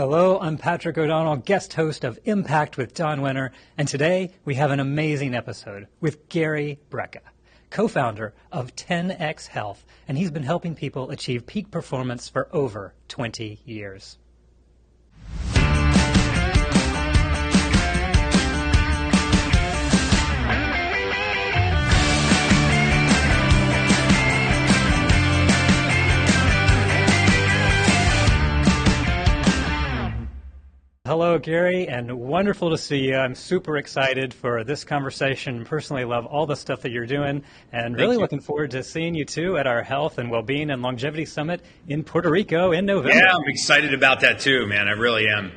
Hello, I'm Patrick O'Donnell, guest host of Impact with Don Wenner, and today we have an amazing episode with Gary Brecka, co-founder of 10X Health, and he's been helping people achieve peak performance for over 20 years. Hello, Gary, and wonderful to see you. I'm super excited for this conversation. Personally, love all the stuff that you're doing, and really looking forward to seeing you, too, at our Health and Wellbeing and Longevity Summit in Puerto Rico in November. Yeah, I'm excited about that, too, man. I really am.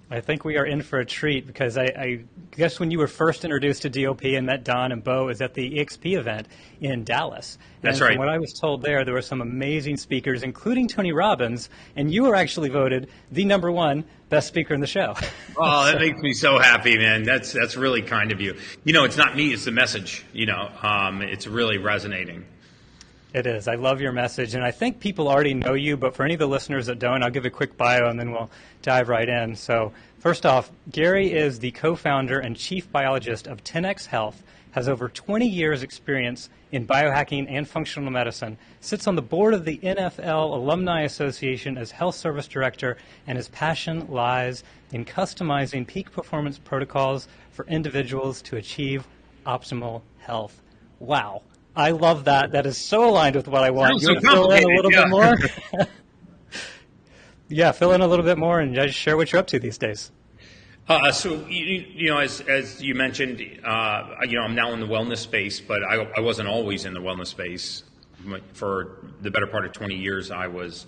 I think we are in for a treat because I guess when you were first introduced to DLP and met Don and Bo was at the EXP event in Dallas. That's and right. From what I was told there were some amazing speakers, including Tony Robbins, and you were actually voted the #1 best speaker in the show. Oh, that makes me so happy, man. That's really kind of you. You know, it's not me, it's the message, it's really resonating. It is. I love your message, and I think people already know you, but for any of the listeners that don't, I'll give a quick bio, and then we'll dive right in. So first off, Gary is the co-founder and chief biologist of 10X Health, has over 20 years experience in biohacking and functional medicine, sits on the board of the NFL Alumni Association as health service director, and his passion lies in customizing peak performance protocols for individuals to achieve optimal health. Wow. I love that. That is so aligned with what I want. You want to fill in a little bit more? Yeah, fill in a little bit more and just share what you're up to these days. As you mentioned, I'm now in the wellness space, but I wasn't always in the wellness space. For the better part of 20 years, I was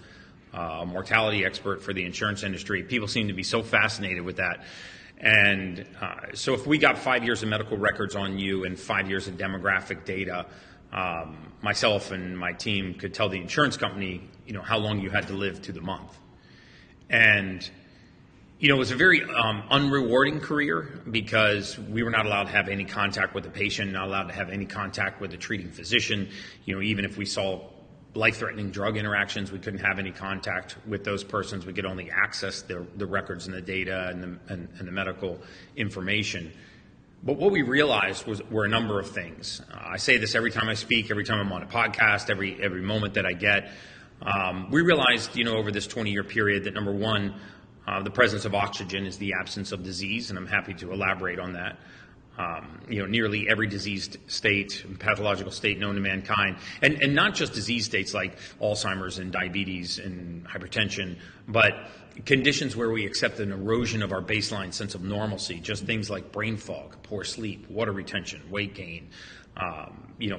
a mortality expert for the insurance industry. People seem to be so fascinated with that. And so if we got 5 years of medical records on you and 5 years of demographic data, myself and my team could tell the insurance company, how long you had to live to the month. And, it was a very unrewarding career because we were not allowed to have any contact with the patient, not allowed to have any contact with the treating physician. Even if we saw life-threatening drug interactions, we couldn't have any contact with those persons. We could only access the records and the data and the medical information. But what we realized were a number of things. I say this every time I speak, every time I'm on a podcast, every moment that I get. We realized, over this 20-year period that, number one, the presence of oxygen is the absence of disease, and I'm happy to elaborate on that. Nearly every diseased state, pathological state known to mankind, and not just disease states like Alzheimer's and diabetes and hypertension, but conditions where we accept an erosion of our baseline sense of normalcy, just things like brain fog, poor sleep, water retention, weight gain,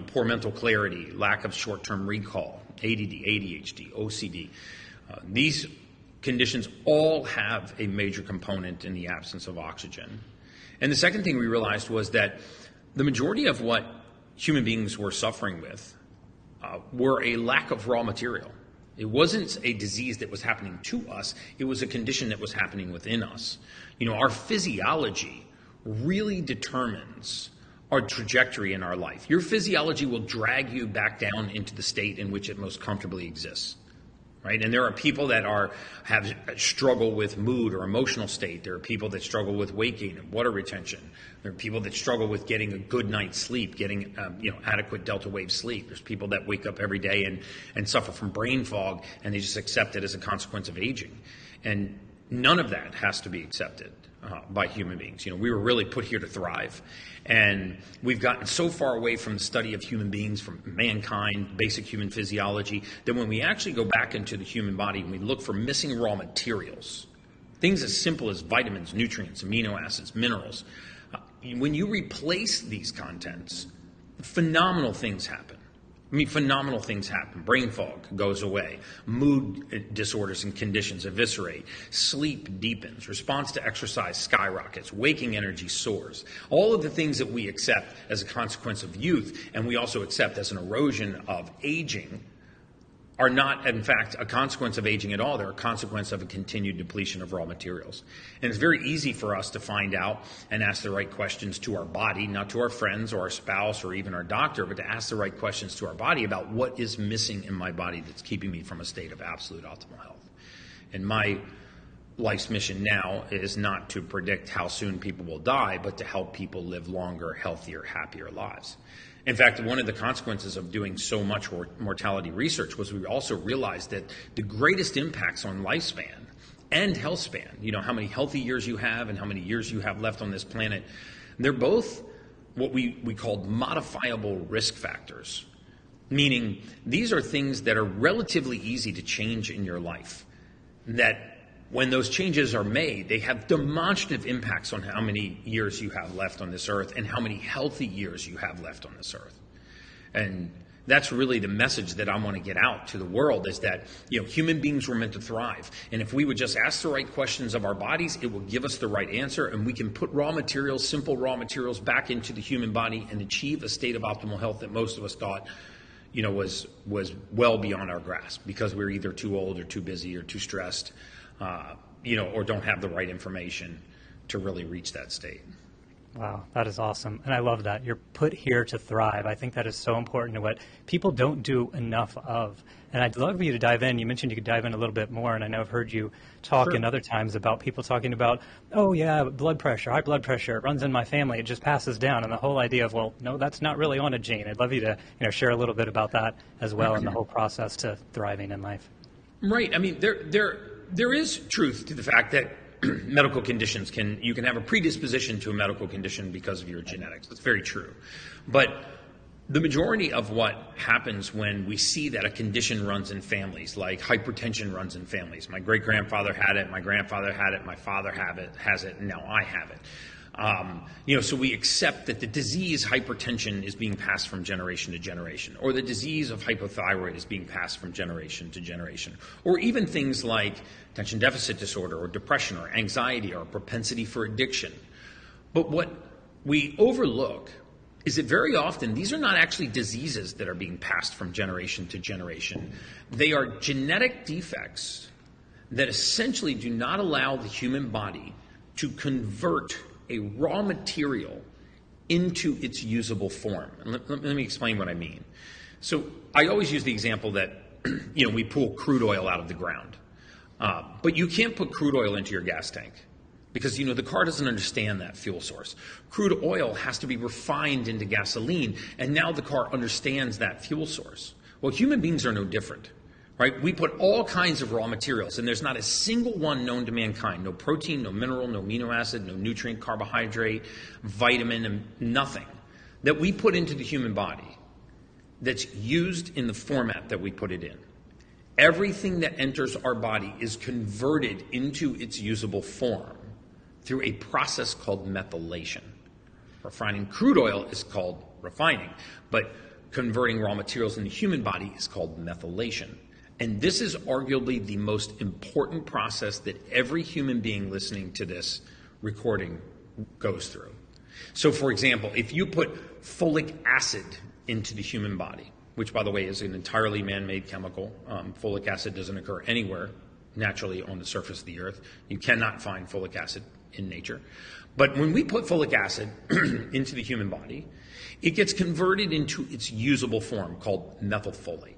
poor mental clarity, lack of short-term recall, ADD, ADHD, OCD. These conditions all have a major component in the absence of oxygen. And the second thing we realized was that the majority of what human beings were suffering with were a lack of raw material. It wasn't a disease that was happening to us. It was a condition that was happening within us. Our physiology really determines our trajectory in our life. Your physiology will drag you back down into the state in which it most comfortably exists. Right? And there are people that have struggle with mood or emotional state. There are people that struggle with weight gain and water retention. There are people that struggle with getting a good night's sleep, getting adequate delta wave sleep. There's people that wake up every day and suffer from brain fog, and they just accept it as a consequence of aging. And none of that has to be accepted by human beings. We were really put here to thrive. And we've gotten so far away from the study of human beings, from mankind, basic human physiology, that when we actually go back into the human body and we look for missing raw materials, things as simple as vitamins, nutrients, amino acids, minerals, when you replace these contents, phenomenal things happen. Phenomenal things happen. Brain fog goes away. Mood disorders and conditions eviscerate. Sleep deepens. Response to exercise skyrockets. Waking energy soars. All of the things that we accept as a consequence of youth, and we also accept as an erosion of aging, are not, in fact, a consequence of aging at all. They're a consequence of a continued depletion of raw materials. And it's very easy for us to find out and ask the right questions to our body, not to our friends or our spouse or even our doctor, but to ask the right questions to our body about what is missing in my body that's keeping me from a state of absolute optimal health. And my life's mission now is not to predict how soon people will die, but to help people live longer, healthier, happier lives. In fact, one of the consequences of doing so much mortality research was we also realized that the greatest impacts on lifespan and health span, how many healthy years you have and how many years you have left on this planet, they're both what we called modifiable risk factors, meaning these are things that are relatively easy to change in your life, that when those changes are made, they have demonstrative impacts on how many years you have left on this earth and how many healthy years you have left on this earth. And that's really the message that I want to get out to the world, is that human beings were meant to thrive. And if we would just ask the right questions of our bodies, it will give us the right answer, and we can put simple raw materials back into the human body and achieve a state of optimal health that most of us thought was well beyond our grasp, because we're either too old or too busy or too stressed, or don't have the right information to really reach that state. Wow, that is awesome. And I love that. You're put here to thrive. I think that is so important to what people don't do enough of. And I'd love for you to dive in. You mentioned you could dive in a little bit more, and I know I've heard you talk in other times about people talking about, oh yeah, blood pressure, high blood pressure, it runs in my family, it just passes down. And the whole idea of, well, no, that's not really on a gene. I'd love you to share a little bit about that as well, and the whole process to thriving in life. Right. I mean, there is truth to the fact that medical conditions you can have a predisposition to a medical condition because of your genetics. That's very true. But the majority of what happens when we see that a condition runs in families, like hypertension runs in families. My great-grandfather had it, my grandfather had it, my father has it, and now I have it. So we accept that the disease hypertension is being passed from generation to generation, or the disease of hypothyroid is being passed from generation to generation, or even things like attention deficit disorder or depression or anxiety or propensity for addiction. But what we overlook is that very often these are not actually diseases that are being passed from generation to generation. They are genetic defects that essentially do not allow the human body to convert a raw material into its usable form. And let me explain what I mean. So I always use the example that we pull crude oil out of the ground, but you can't put crude oil into your gas tank because the car doesn't understand that fuel source. Crude oil has to be refined into gasoline, and now the car understands that fuel source. Well, human beings are no different. Right? We put all kinds of raw materials, and there's not a single one known to mankind, no protein, no mineral, no amino acid, no nutrient, carbohydrate, vitamin, and nothing that we put into the human body that's used in the format that we put it in. Everything that enters our body is converted into its usable form through a process called methylation. Refining crude oil is called refining, but converting raw materials in the human body is called methylation. And this is arguably the most important process that every human being listening to this recording goes through. So, for example, if you put folic acid into the human body, which, by the way, is an entirely man-made chemical, folic acid doesn't occur anywhere naturally on the surface of the earth. You cannot find folic acid in nature. But when we put folic acid into the human body, it gets converted into its usable form called methylfolate.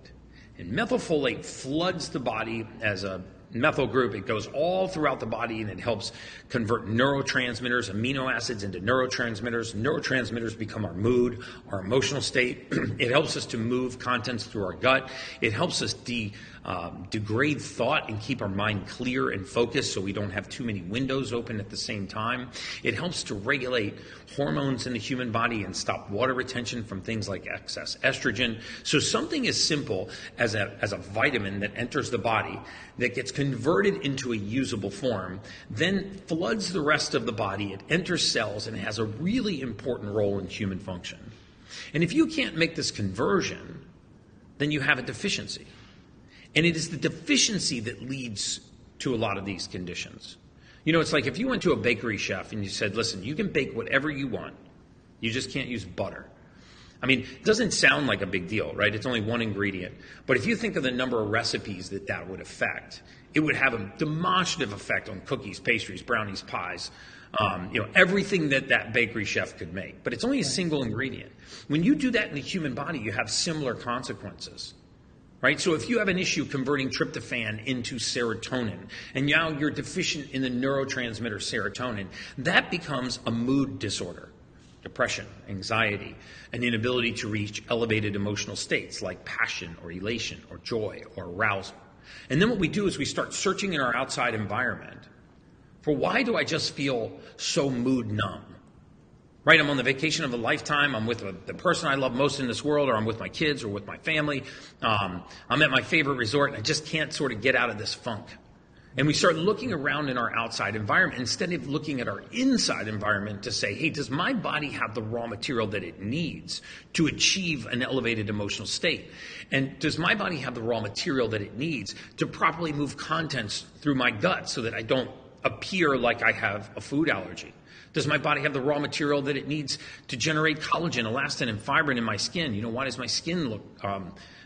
And methylfolate floods the body as a methyl group. It goes all throughout the body, and it helps convert neurotransmitters, amino acids into neurotransmitters. Neurotransmitters become our mood, our emotional state. It helps us to move contents through our gut. It helps us degrade thought and keep our mind clear and focused so we don't have too many windows open at the same time. It helps to regulate hormones in the human body and stop water retention from things like excess estrogen. So something as simple as a vitamin that enters the body that gets converted into a usable form, then floods the rest of the body, it enters cells, and has a really important role in human function. And if you can't make this conversion, then you have a deficiency. And it is the deficiency that leads to a lot of these conditions. It's like if you went to a bakery chef and you said, listen, you can bake whatever you want, you just can't use butter. I mean, it doesn't sound like a big deal, right? It's only one ingredient. But if you think of the number of recipes that would affect, it would have a demonstrative effect on cookies, pastries, brownies, pies, everything that bakery chef could make. But it's only a single ingredient. When you do that in the human body, you have similar consequences. right? So if you have an issue converting tryptophan into serotonin, and now you're deficient in the neurotransmitter serotonin, that becomes a mood disorder. Depression, anxiety, an inability to reach elevated emotional states like passion or elation or joy or arousal. And then what we do is we start searching in our outside environment for why do I just feel so mood numb? Right, I'm on the vacation of a lifetime, I'm with the person I love most in this world, or I'm with my kids or with my family, I'm at my favorite resort, and I just can't sort of get out of this funk. And we start looking around in our outside environment instead of looking at our inside environment to say, hey, does my body have the raw material that it needs to achieve an elevated emotional state? And does my body have the raw material that it needs to properly move contents through my gut so that I don't appear like I have a food allergy? Does my body have the raw material that it needs to generate collagen, elastin, and fibrin in my skin? You know, why does my skin look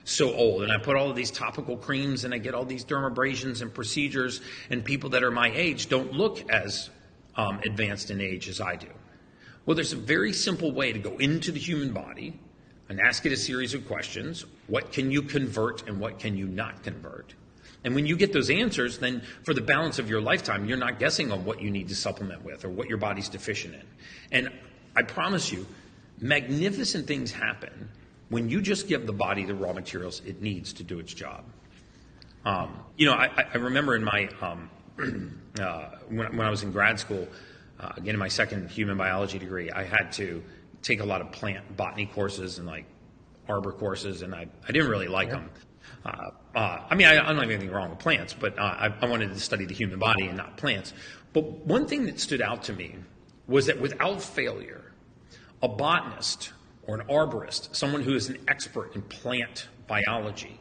so old? And I put all of these topical creams and I get all these dermabrasions and procedures, and people that are my age don't look as advanced in age as I do. Well, there's a very simple way to go into the human body and ask it a series of questions. What can you convert and what can you not convert? And when you get those answers, then for the balance of your lifetime, you're not guessing on what you need to supplement with or what your body's deficient in. And I promise you, magnificent things happen when you just give the body the raw materials it needs to do its job. You know, I remember in my, when I was in grad school, again in my second human biology degree, I had to take a lot of plant botany courses and like arbor courses, and I didn't really like them. I mean, I don't have anything wrong with plants, but I wanted to study the human body and not plants. But one thing that stood out to me was that without failure, a botanist or an arborist, someone who is an expert in plant biology,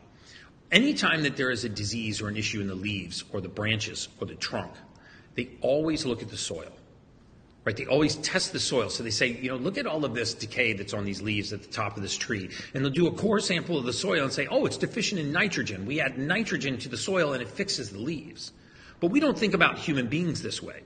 anytime that there is a disease or an issue in the leaves or the branches or the trunk, they always look at the soil. Right, they always test the soil. So they say, you know, look at all of this decay that's on these leaves at the top of this tree. And they'll do a core sample of the soil and say, oh, it's deficient in nitrogen. We add nitrogen to the soil and it fixes the leaves. But we don't think about human beings this way.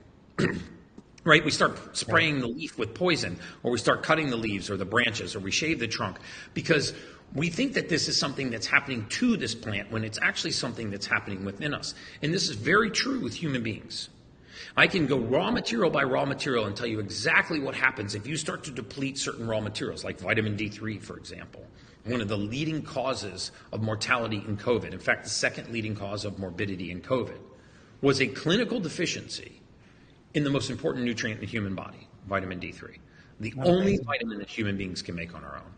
Right, we start spraying the leaf with poison, or we start cutting the leaves or the branches, or we shave the trunk, because we think that this is something that's happening to this plant when it's actually something that's happening within us. And this is very true with human beings. I can go raw material by raw material and tell you exactly what happens if you start to deplete certain raw materials, like vitamin D3, for example, one of the leading causes of mortality in COVID. In fact, the second leading cause of morbidity in COVID was a clinical deficiency in the most important nutrient in the human body, vitamin D3, the only vitamin that human beings can make on our own.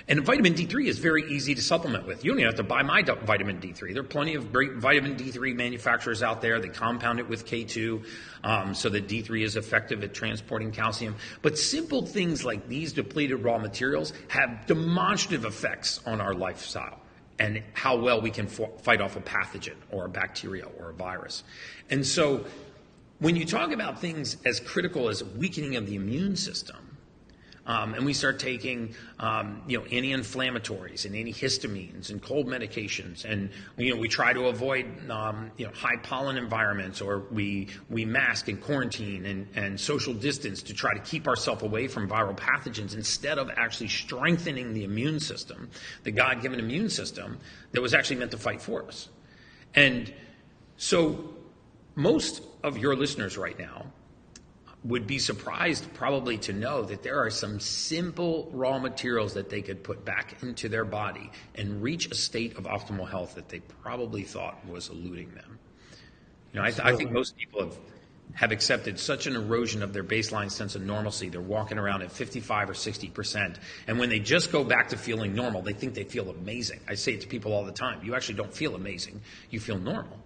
And vitamin D3 is very easy to supplement with. You don't even have to buy my vitamin D3. There are plenty of great vitamin D3 manufacturers out there. They compound it with K2 so that D3 is effective at transporting calcium. But simple things like these depleted raw materials have demonstrative effects on our lifestyle and how well we can fight off a pathogen or a bacteria or a virus. And so when you talk about things as critical as weakening of the immune system, and we start taking, anti-inflammatories and antihistamines and cold medications, and we try to avoid, high pollen environments, or we mask and quarantine and social distance to try to keep ourselves away from viral pathogens instead of actually strengthening the immune system, the God-given immune system that was actually meant to fight for us. And so most of your listeners right now would be surprised probably to know that there are some simple raw materials that they could put back into their body and reach a state of optimal health that they probably thought was eluding them. I think most people have accepted such an erosion of their baseline sense of normalcy. They're walking around at 55 or 60%. And when they just go back to feeling normal, they think they feel amazing. I say it to people all the time. You actually don't feel amazing. You feel normal.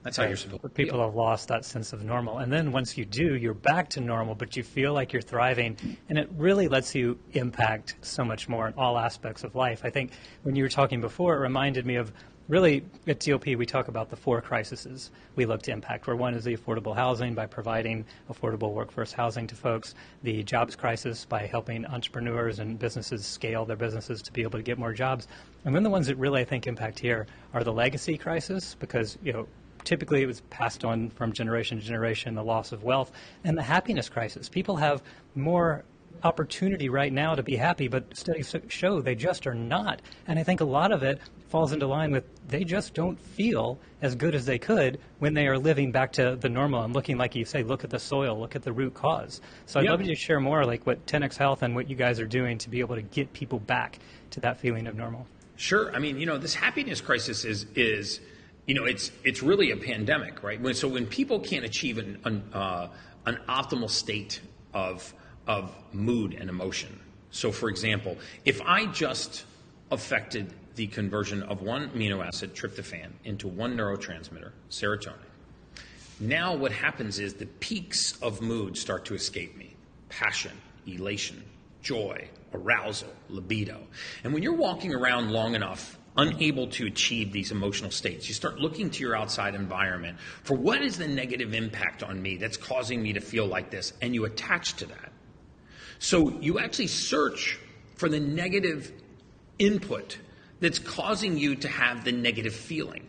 That's how you're supposed to feel. People have lost that sense of normal. And then once you do, you're back to normal, but you feel like you're thriving. And it really lets you impact so much more in all aspects of life. I think when you were talking before, it reminded me of really at DLP, we talk about the 4 crises we look to impact, where one is the affordable housing by providing affordable workforce housing to folks, the jobs crisis by helping entrepreneurs and businesses scale their businesses to be able to get more jobs. And then the ones that really, I think, impact here are the legacy crisis, because, typically it was passed on from generation to generation, the loss of wealth, and the happiness crisis. People have more opportunity right now to be happy, but studies show they just are not. And I think a lot of it falls into line with they just don't feel as good as they could when they are living back to the normal and looking, like you say, look at the soil, look at the root cause. So I'd love you to share more like what 10X Health and what you guys are doing to be able to get people back to that feeling of normal. Sure. I mean, this happiness crisis is it's really a pandemic, right? So when people can't achieve an optimal state of mood and emotion. So for example, if I just affected the conversion of one amino acid, tryptophan, into one neurotransmitter, serotonin, now what happens is the peaks of mood start to escape me. Passion, elation, joy, arousal, libido. And when you're walking around long enough, unable to achieve these emotional states, you start looking to your outside environment for what is the negative impact on me that's causing me to feel like this, and you attach to that. So you actually search for the negative input that's causing you to have the negative feeling.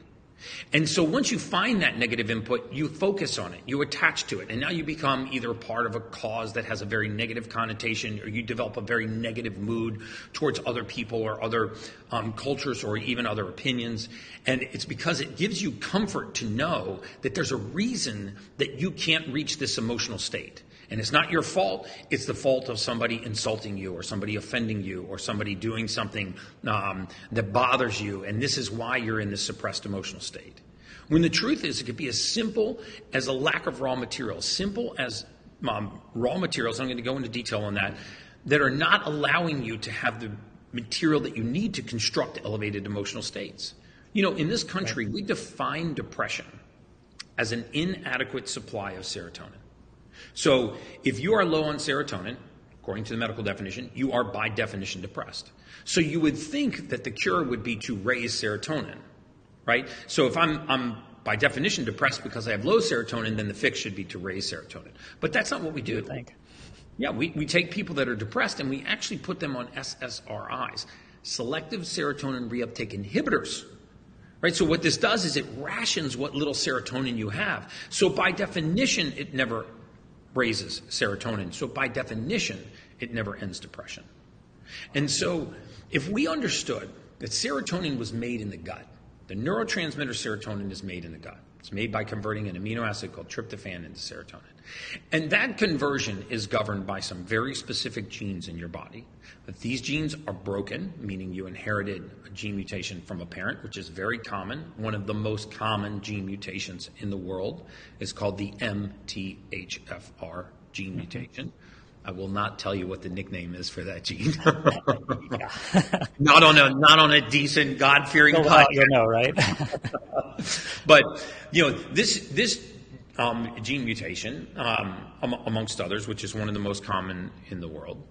And so once you find that negative input, you focus on it, you attach to it, and now you become either a part of a cause that has a very negative connotation, or you develop a very negative mood towards other people or other cultures or even other opinions. And it's because it gives you comfort to know that there's a reason that you can't reach this emotional state. And it's not your fault. It's the fault of somebody insulting you or somebody offending you or somebody doing something that bothers you. And this is why you're in this suppressed emotional state. When the truth is, it could be as simple as a lack of raw materials, simple as raw materials, I'm going to go into detail on that are not allowing you to have the material that you need to construct elevated emotional states. In this country, we define depression as an inadequate supply of serotonin. So if you are low on serotonin, according to the medical definition, you are by definition depressed. So you would think that the cure would be to raise serotonin, right? So if I'm by definition depressed because I have low serotonin, then the fix should be to raise serotonin. But that's not what we do. You would think. Yeah, we take people that are depressed and we actually put them on SSRIs, selective serotonin reuptake inhibitors. Right? So what this does is it rations what little serotonin you have. So by definition, it never raises serotonin. So by definition, it never ends depression. And so if we understood that serotonin was made in the gut, the neurotransmitter serotonin is made in the gut. It's made by converting an amino acid called tryptophan into serotonin. And that conversion is governed by some very specific genes in your body. If these genes are broken, meaning you inherited a gene mutation from a parent, which is very common, one of the most common gene mutations in the world is called the MTHFR gene mutation. I will not tell you what the nickname is for that gene. not on a decent, God-fearing podcast. You know, right? But this gene mutation, amongst others, which is one of the most common in the world,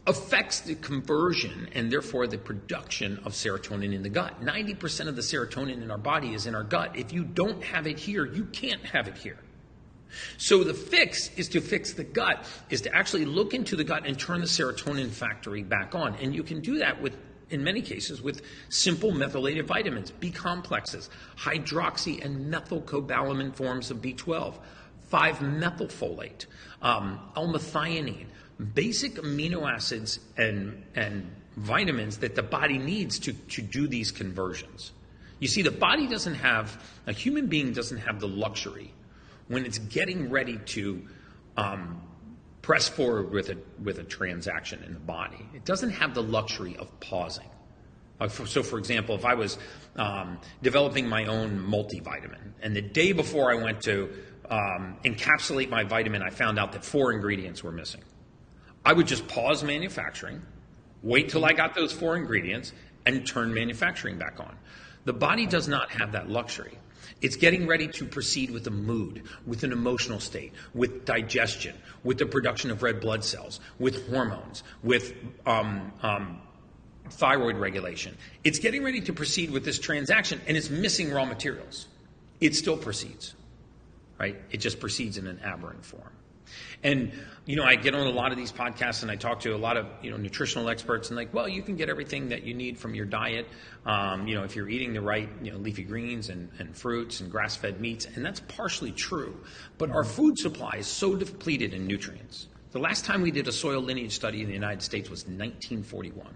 affects the conversion and therefore the production of serotonin in the gut. 90% of the serotonin in our body is in our gut. If you don't have it here, you can't have it here. So the fix is to fix the gut, is to actually look into the gut and turn the serotonin factory back on. And you can do that in many cases with simple methylated vitamins, B complexes, hydroxy and methylcobalamin forms of B12, 5-methylfolate, L-methionine, basic amino acids and vitamins that the body needs to do these conversions. You see, a human being doesn't have the luxury when it's getting ready to press forward with a transaction in the body. It doesn't have the luxury of pausing. So, for example, if I was developing my own multivitamin, and the day before I went to encapsulate my vitamin, I found out that 4 ingredients were missing. I would just pause manufacturing, wait till I got those 4 ingredients, and turn manufacturing back on. The body does not have that luxury. It's getting ready to proceed with a mood, with an emotional state, with digestion, with the production of red blood cells, with hormones, with thyroid regulation. It's getting ready to proceed with this transaction, and it's missing raw materials. It still proceeds, right? It just proceeds in an aberrant form. And, I get on a lot of these podcasts and I talk to a lot of, nutritional experts and you can get everything that you need from your diet. If you're eating the right, leafy greens and fruits and grass-fed meats. And that's partially true. But our food supply is so depleted in nutrients The last time we did a soil lineage study in the United States was 1941.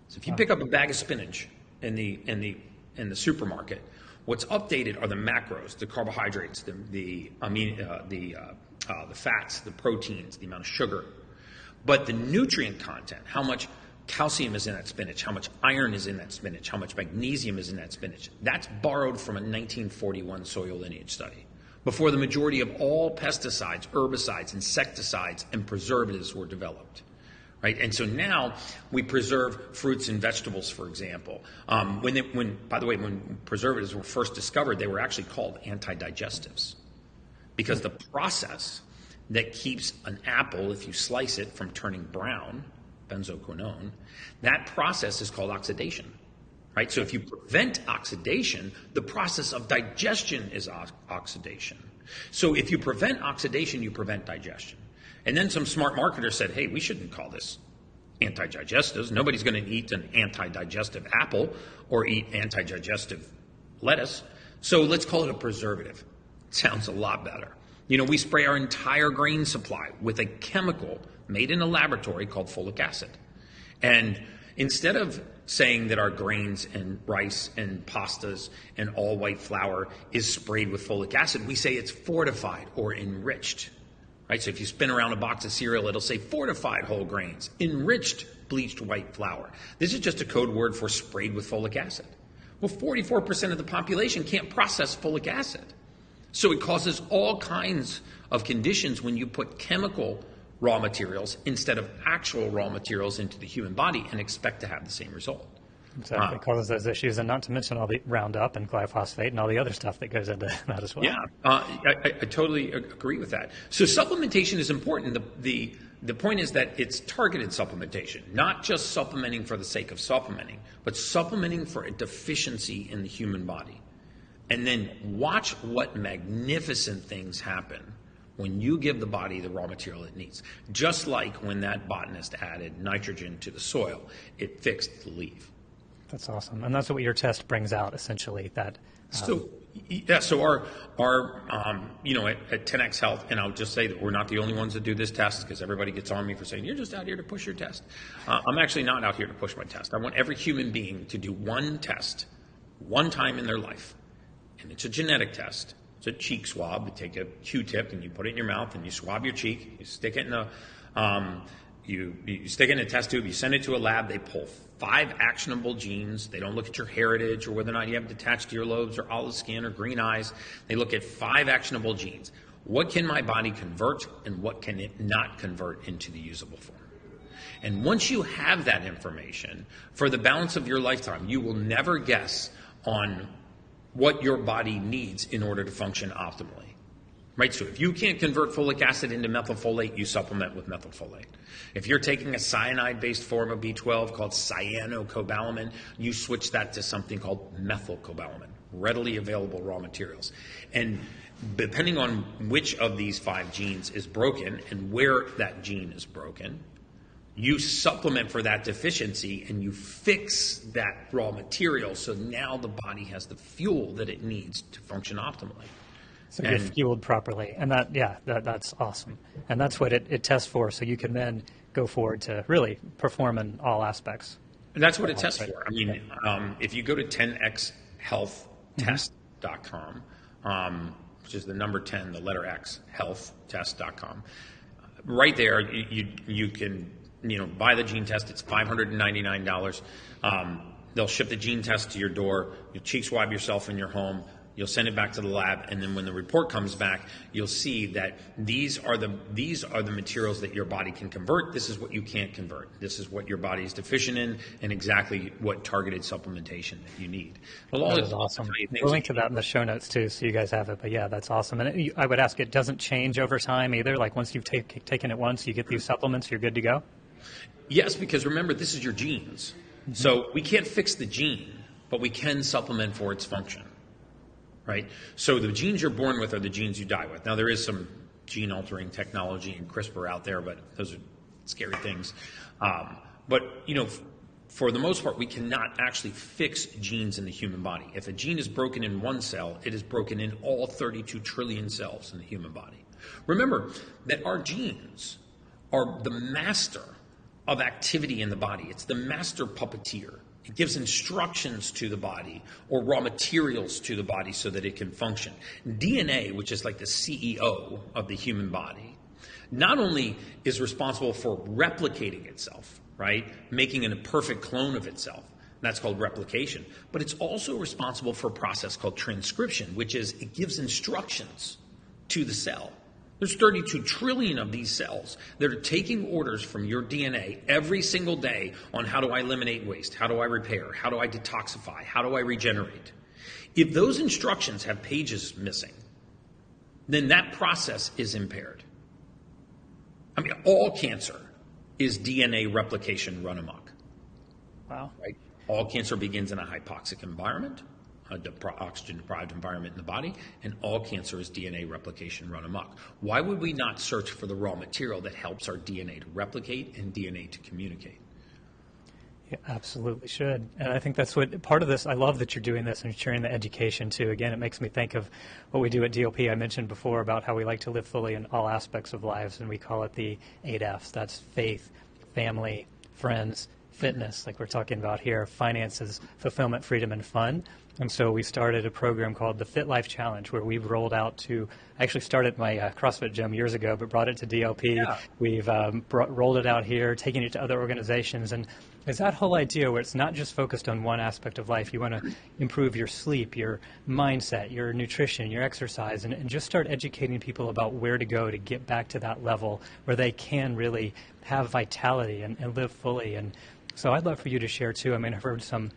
So if you pick up a bag of spinach in the supermarket, what's updated are the macros, the carbohydrates, the fats, the proteins, the amount of sugar. But the nutrient content, how much calcium is in that spinach, how much iron is in that spinach, how much magnesium is in that spinach, that's borrowed from a 1941 soil lineage study, before the majority of all pesticides, herbicides, insecticides, and preservatives were developed. Right? And so now we preserve fruits and vegetables, for example. By the way, when preservatives were first discovered, they were actually called anti-digestives, because the process that keeps an apple, if you slice it, from turning brown, benzoquinone, that process is called oxidation. Right? So if you prevent oxidation, the process of digestion is oxidation. So if you prevent oxidation, you prevent digestion. And then some smart marketer said, hey, we shouldn't call this anti-digestives. Nobody's going to eat an anti-digestive apple or eat anti-digestive lettuce. So let's call it a preservative. Sounds a lot better. You know, we spray our entire grain supply with a chemical made in a laboratory called folic acid. And instead of saying that our grains and rice and pastas and all white flour is sprayed with folic acid, we say it's fortified or enriched. Right? So if you spin around a box of cereal, it'll say fortified whole grains, enriched bleached white flour. This is just a code word for sprayed with folic acid. Well, 44% of the population can't process folic acid. So it causes all kinds of conditions when you put chemical raw materials instead of actual raw materials into the human body and expect to have the same result. Exactly. It causes those issues, and not to mention all the Roundup and glyphosate and all the other stuff that goes into that as well. Yeah, I totally agree with that. So supplementation is important. The point is that it's targeted supplementation, not just supplementing for the sake of supplementing, but supplementing for a deficiency in the human body. And then watch what magnificent things happen when you give the body the raw material it needs. Just like when that botanist added nitrogen to the soil, it fixed the leaf. That's awesome. And that's what your test brings out, essentially. So our at 10X Health, and I'll just say that we're not the only ones that do this test, because everybody gets on me for saying, you're just out here to push your test. I'm actually not out here to push my test. I want every human being to do one test one time in their life. And it's a genetic test. It's a cheek swab. You take a Q-tip and you put it in your mouth and you swab your cheek. You stick it in you stick it in a test tube. You send it to a lab. They pull 5 actionable genes. They don't look at your heritage or whether or not you have detached earlobes or olive skin or green eyes. They look at 5 actionable genes. What can my body convert and what can it not convert into the usable form? And once you have that information, for the balance of your lifetime, you will never guess on what your body needs in order to function optimally. Right? So if you can't convert folic acid into methylfolate, you supplement with methylfolate. If you're taking a cyanide-based form of B12 called cyanocobalamin, you switch that to something called methylcobalamin, readily available raw materials. And depending on which of these 5 genes is broken and where that gene is broken, you supplement for that deficiency and you fix that raw material so now the body has the fuel that it needs to function optimally. So you're fueled properly, and that's awesome. And that's what it tests for, so you can then go forward to really perform in all aspects. And that's what it tests for. I mean, if you go to 10xhealthtest.com, which is the number 10, the letter X, healthtest.com, right there you can buy the gene test. It's $599. They'll ship the gene test to your door. You cheek swab yourself in your home. You'll send it back to the lab, and then when the report comes back, you'll see that these are the materials that your body can convert. This is what you can't convert. This is what your body is deficient in, and exactly what targeted supplementation that you need. That is awesome. We'll link to that in the show notes too, so you guys have it. But yeah, that's awesome. And I would ask, it doesn't change over time either. Like once you've taken it once, you get these supplements, you're good to go. Yes, because remember, this is your genes. Mm-hmm. So we can't fix the gene, but we can supplement for its function. Right? So the genes you're born with are the genes you die with. Now, there is some gene-altering technology and CRISPR out there, but those are scary things. But for the most part, we cannot actually fix genes in the human body. If a gene is broken in one cell, it is broken in all 32 trillion cells in the human body. Remember that our genes are the master of activity in the body. It's the master puppeteer. It gives instructions to the body or raw materials to the body so that it can function. DNA, which is like the CEO of the human body, not only is responsible for replicating itself, right, making a perfect clone of itself, that's called replication, but it's also responsible for a process called transcription, which is it gives instructions to the cell. There's 32 trillion of these cells that are taking orders from your DNA every single day on how do I eliminate waste, how do I repair, how do I detoxify, how do I regenerate. If those instructions have pages missing, then that process is impaired. I mean, all cancer is DNA replication run amok. Wow. Right? All cancer begins in a hypoxic environment, oxygen-deprived environment in the body, and all cancer is DNA replication run amok. Why would we not search for the raw material that helps our DNA to replicate and DNA to communicate? You absolutely should. And I think that's what part of this, I love that you're doing this and sharing the education too. Again, it makes me think of what we do at DLP. I mentioned before about how we like to live fully in all aspects of lives, and we call it the 8Fs. That's faith, family, friends, fitness, like we're talking about here, finances, fulfillment, freedom, and fun. And so we started a program called the Fit Life Challenge, where we've rolled out to, I actually started my CrossFit gym years ago, but brought it to DLP. Yeah. We've rolled it out here, taken it to other organizations. And it's that whole idea where it's not just focused on one aspect of life. You want to improve your sleep, your mindset, your nutrition, your exercise, and just start educating people about where to go to get back to that level where they can really have vitality and live fully. And so I'd love for you to share too. I mean, I've heard some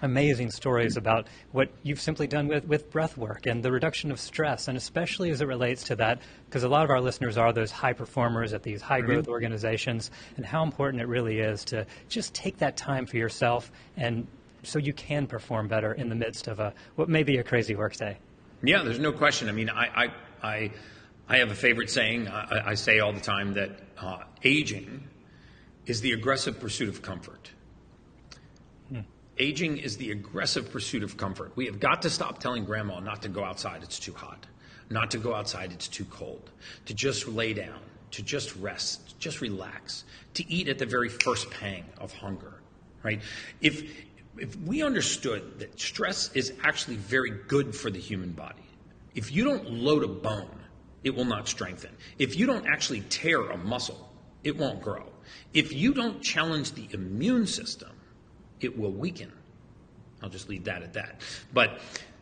amazing stories about what you've simply done with breath work and the reduction of stress, and especially as it relates to that, because a lot of our listeners are those high performers at these high growth organizations, and how important it really is to just take that time for yourself and so you can perform better in the midst of what may be a crazy work day. Yeah, there's no question. I mean, I have a favorite saying. I say all the time that aging is the aggressive pursuit of comfort. Aging is the aggressive pursuit of comfort. We have got to stop telling grandma not to go outside, it's too hot, not to go outside, it's too cold, to just lay down, to just rest, just relax, to eat at the very first pang of hunger, right? If we understood that stress is actually very good for the human body, if you don't load a bone, it will not strengthen. If you don't actually tear a muscle, it won't grow. If you don't challenge the immune system, it will weaken. I'll just leave that at that. But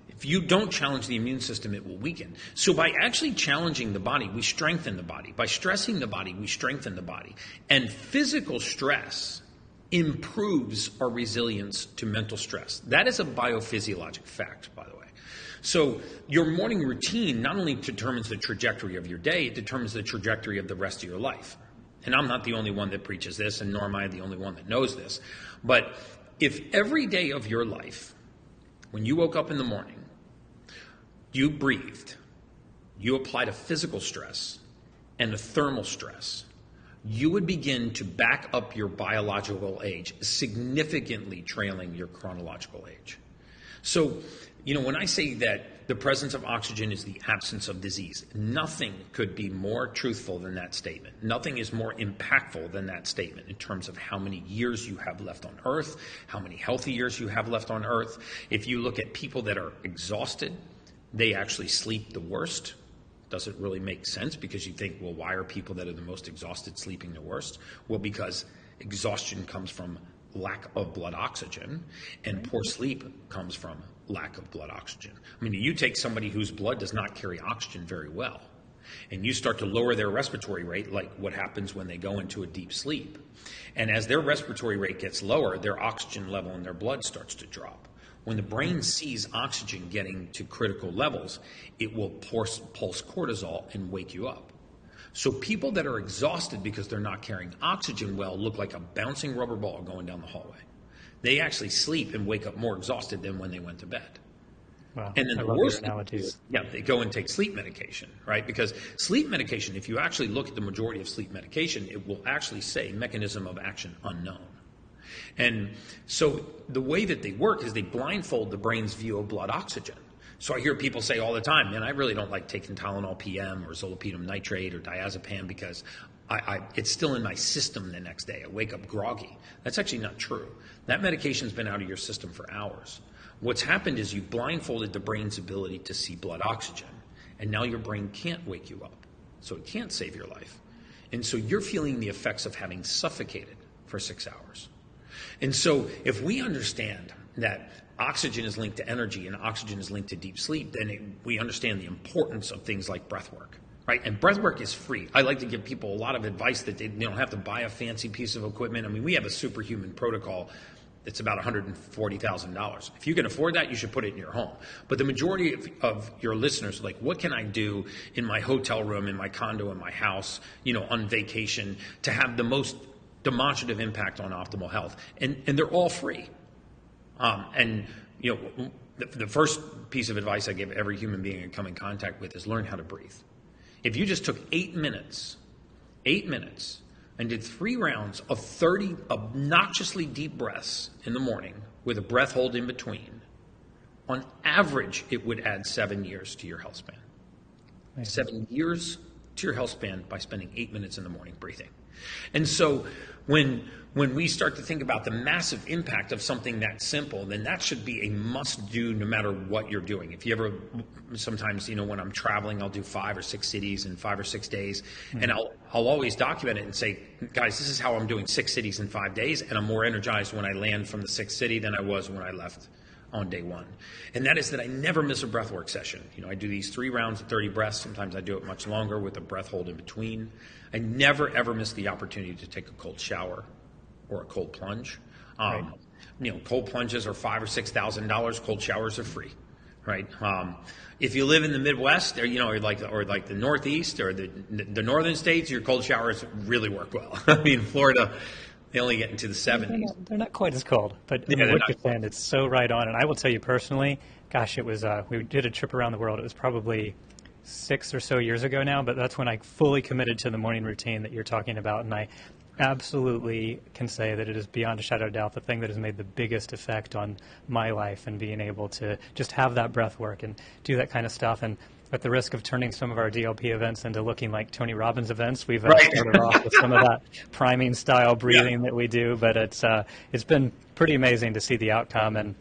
if you don't challenge the immune system, it will weaken. So by actually challenging the body, we strengthen the body. By stressing the body, we strengthen the body. And physical stress improves our resilience to mental stress. That is a biophysiologic fact, by the way. So your morning routine not only determines the trajectory of your day, it determines the trajectory of the rest of your life. And I'm not the only one that preaches this, and nor am I the only one that knows this. But if every day of your life, when you woke up in the morning, you breathed, you applied a physical stress and a thermal stress, you would begin to back up your biological age, significantly trailing your chronological age. So, when I say that the presence of oxygen is the absence of disease, nothing could be more truthful than that statement. Nothing is more impactful than that statement in terms of how many years you have left on Earth, how many healthy years you have left on Earth. If you look at people that are exhausted, they actually sleep the worst. Doesn't really make sense because you think, well, why are people that are the most exhausted sleeping the worst? Well, because exhaustion comes from lack of blood oxygen, and poor sleep comes from lack of blood oxygen. I mean, you take somebody whose blood does not carry oxygen very well, and you start to lower their respiratory rate, like what happens when they go into a deep sleep. And as their respiratory rate gets lower, their oxygen level in their blood starts to drop. When the brain sees oxygen getting to critical levels, it will pulse cortisol and wake you up. So people that are exhausted because they're not carrying oxygen well look like a bouncing rubber ball going down the hallway. They actually sleep and wake up more exhausted than when they went to bed. Wow, and then I the love worst your analogies. they go and take sleep medication, right? Because sleep medication, if you actually look at the majority of sleep medication, it will actually say mechanism of action unknown. And so the way that they work is they blindfold the brain's view of blood oxygen. So I hear people say all the time, man, I really don't like taking Tylenol PM or zolpidem nitrate or diazepam because it's still in my system the next day. I wake up groggy. That's actually not true. That medication's been out of your system for hours. What's happened is you blindfolded the brain's ability to see blood oxygen, and now your brain can't wake you up, so it can't save your life. And so you're feeling the effects of having suffocated for 6 hours. And so if we understand that oxygen is linked to energy and oxygen is linked to deep sleep, then we understand the importance of things like breath work. Right? And breath work is free. I like to give people a lot of advice that they don't have to buy a fancy piece of equipment. I mean, we have a superhuman protocol that's about $140,000. If you can afford that, you should put it in your home. But the majority of your listeners are like, what can I do in my hotel room, in my condo, in my house, on vacation to have the most demonstrative impact on optimal health? And they're all free. The first piece of advice I give every human being I come in contact with is learn how to breathe. If you just took 8 minutes, and did 3 rounds of 30 obnoxiously deep breaths in the morning with a breath hold in between, on average, it would add 7 years to your health span. Amazing. 7 years to your health span by spending 8 minutes in the morning breathing. And so when we start to think about the massive impact of something that simple, then that should be a must-do no matter what you're doing. If you ever, sometimes, when I'm traveling, I'll do 5 or 6 cities in 5 or 6 days, and I'll always document it and say, guys, this is how I'm doing 6 cities in 5 days, and I'm more energized when I land from the 6th city than I was when I left on day 1. And that is that I never miss a breathwork session. I do these 3 rounds of 30 breaths. Sometimes I do it much longer with a breath hold in between. I never, ever miss the opportunity to take a cold shower or a cold plunge. Right. Cold plunges are $5,000 or $6,000. Cold showers are free, right? If you live in the Midwest, or like the Northeast or the northern states, your cold showers really work well. I mean, Florida, they only get into the 70s. They're not quite as cold, but what you're saying, it's so right on. And I will tell you personally, gosh, it was we did a trip around the world. It was probably 6 or so years ago now, but that's when I fully committed to the morning routine that you're talking about, and I absolutely can say that it is beyond a shadow of doubt the thing that has made the biggest effect on my life, and being able to just have that breath work and do that kind of stuff. And at the risk of turning some of our DLP events into looking like Tony Robbins events, we've started off with some of that priming style breathing that we do, but it's been pretty amazing to see the outcome. And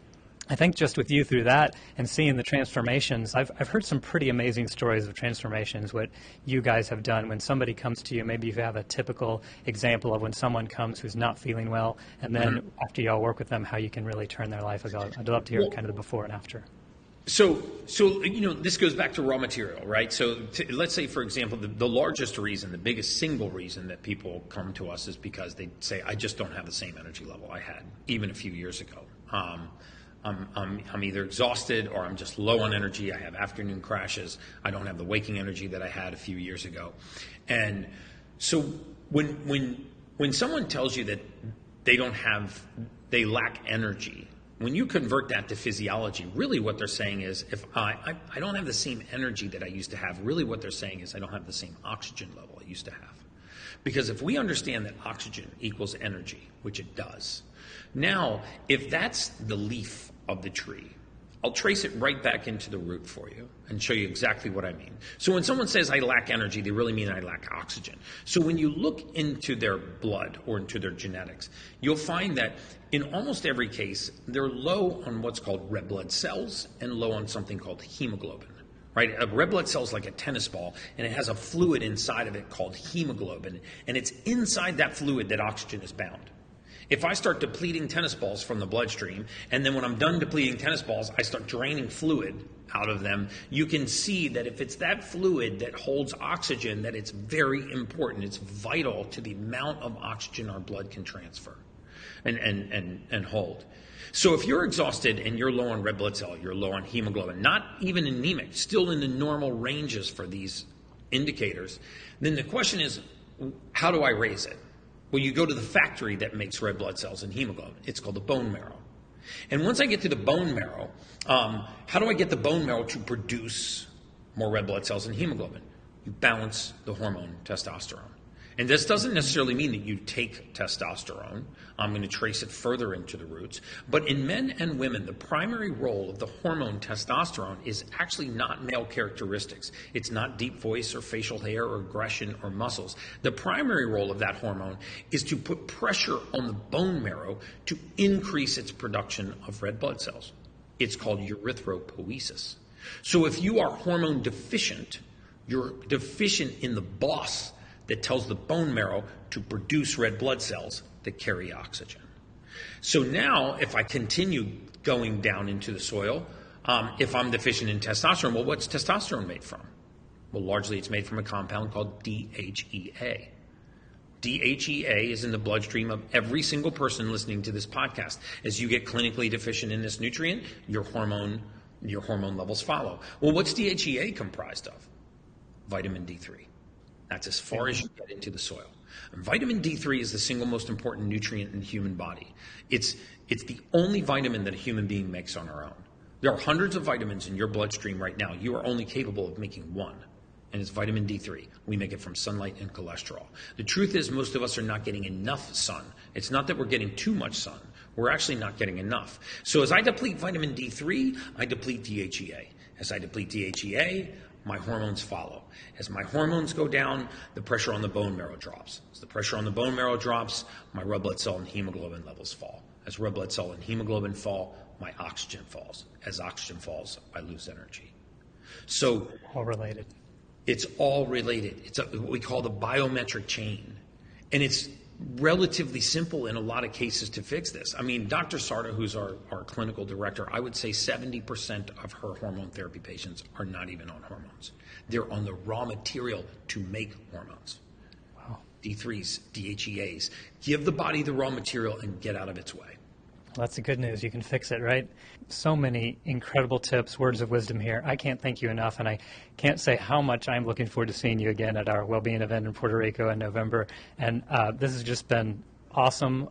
I think just with you through that and seeing the transformations, I've heard some pretty amazing stories of transformations, what you guys have done when somebody comes to you. Maybe you have a typical example of when someone comes who's not feeling well, and then after you all work with them, how you can really turn their life. I'd love to hear kind of the before and after. So this goes back to raw material, right? So let's say, for example, the largest reason, the biggest single reason that people come to us is because they say, I just don't have the same energy level I had even a few years ago. I'm either exhausted or I'm just low on energy. I have afternoon crashes. I don't have the waking energy that I had a few years ago. And so when someone tells you that they lack energy, when you convert that to physiology, really what they're saying is, if I don't have the same energy that I used to have, really what they're saying is I don't have the same oxygen level I used to have. Because if we understand that oxygen equals energy, which it does, now if that's the leaf of the tree, I'll trace it right back into the root for you and show you exactly what I mean. So when someone says I lack energy, they really mean I lack oxygen. So when you look into their blood or into their genetics, you'll find that in almost every case, they're low on what's called red blood cells and low on something called hemoglobin. Right? A red blood cell is like a tennis ball, and it has a fluid inside of it called hemoglobin, and it's inside that fluid that oxygen is bound. If I start depleting tennis balls from the bloodstream, and then when I'm done depleting tennis balls, I start draining fluid out of them, you can see that if it's that fluid that holds oxygen, that it's very important. It's vital to the amount of oxygen our blood can transfer and hold. So if you're exhausted and you're low on red blood cell, you're low on hemoglobin, not even anemic, still in the normal ranges for these indicators, then the question is, how do I raise it? Well, you go to the factory that makes red blood cells and hemoglobin. It's called the bone marrow. And once I get to the bone marrow, how do I get the bone marrow to produce more red blood cells and hemoglobin? You balance the hormone testosterone. And this doesn't necessarily mean that you take testosterone. I'm going to trace it further into the roots. But in men and women, the primary role of the hormone testosterone is actually not male characteristics. It's not deep voice or facial hair or aggression or muscles. The primary role of that hormone is to put pressure on the bone marrow to increase its production of red blood cells. It's called erythropoiesis. So if you are hormone deficient, you're deficient in the boss that tells the bone marrow to produce red blood cells that carry oxygen. So now, if I continue going down into the soil, if I'm deficient in testosterone, well, what's testosterone made from? Well, largely it's made from a compound called DHEA. DHEA is in the bloodstream of every single person listening to this podcast. As you get clinically deficient in this nutrient, your hormone levels follow. Well, what's DHEA comprised of? Vitamin D3. That's as far as you get into the soil. And vitamin D3 is the single most important nutrient in the human body. It's the only vitamin that a human being makes on our own. There are hundreds of vitamins in your bloodstream right now. You are only capable of making one, and it's vitamin D3. We make it from sunlight and cholesterol. The truth is most of us are not getting enough sun. It's not that we're getting too much sun. We're actually not getting enough. So as I deplete vitamin D3, I deplete DHEA. As I deplete DHEA, my hormones follow. As my hormones go down, the pressure on the bone marrow drops. As the pressure on the bone marrow drops, my red blood cell and hemoglobin levels fall. As red blood cell and hemoglobin fall, my oxygen falls. As oxygen falls, I lose energy. So all related. It's all related. It's what we call the biometric chain. And it's relatively simple in a lot of cases to fix this. I mean, Dr. Sarda, who's our clinical director, I would say 70% of her hormone therapy patients are not even on hormones. They're on the raw material to make hormones. Wow. D3s, DHEAs. Give the body the raw material and get out of its way. Well, that's the good news. You can fix it, right? So many incredible tips, words of wisdom here. I can't thank you enough, and I can't say how much I'm looking forward to seeing you again at our Wellbeing event in Puerto Rico in November. And this has just been awesome.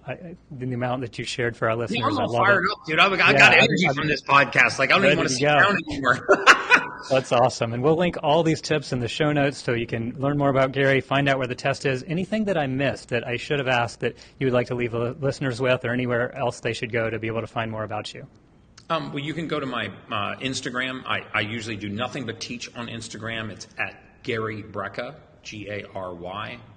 The amount that you shared for our listeners. I'm all fired up, dude. I got energy from this podcast. Like, I don't even want to sit down anymore. That's awesome. And we'll link all these tips in the show notes so you can learn more about Gary, find out where the test is. Anything that I missed that I should have asked that you would like to leave listeners with, or anywhere else they should go to be able to find more about you? Well, you can go to my Instagram. I usually do nothing but teach on Instagram. It's at Gary Brecka, GaryBrecka.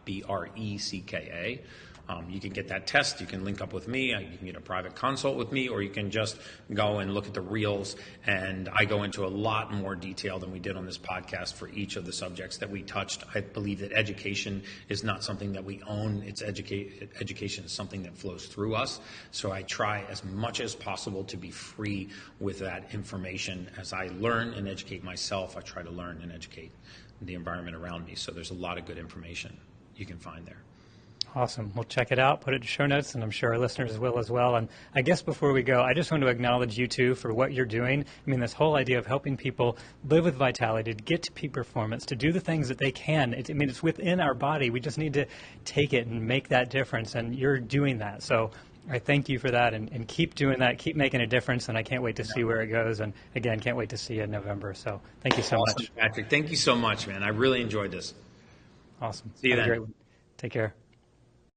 You can get that test. You can link up with me. You can get a private consult with me, or you can just go and look at the reels. And I go into a lot more detail than we did on this podcast for each of the subjects that we touched. I believe that education is not something that we own. It's education is something that flows through us. So I try as much as possible to be free with that information. As I learn and educate myself, I try to learn and educate the environment around me. So there's a lot of good information you can find there. Awesome. We'll check it out, put it in show notes, and I'm sure our listeners will as well. And I guess before we go, I just want to acknowledge you too for what you're doing. I mean, this whole idea of helping people live with vitality, to get to peak performance, to do the things that they can. It's within our body. We just need to take it and make that difference, and you're doing that. So I thank you for that, and keep doing that. Keep making a difference, and I can't wait to see where it goes. And again, can't wait to see you in November. So thank you so much. Patrick. Thank you so much, man. I really enjoyed this. Awesome. See you then. Great one. Take care.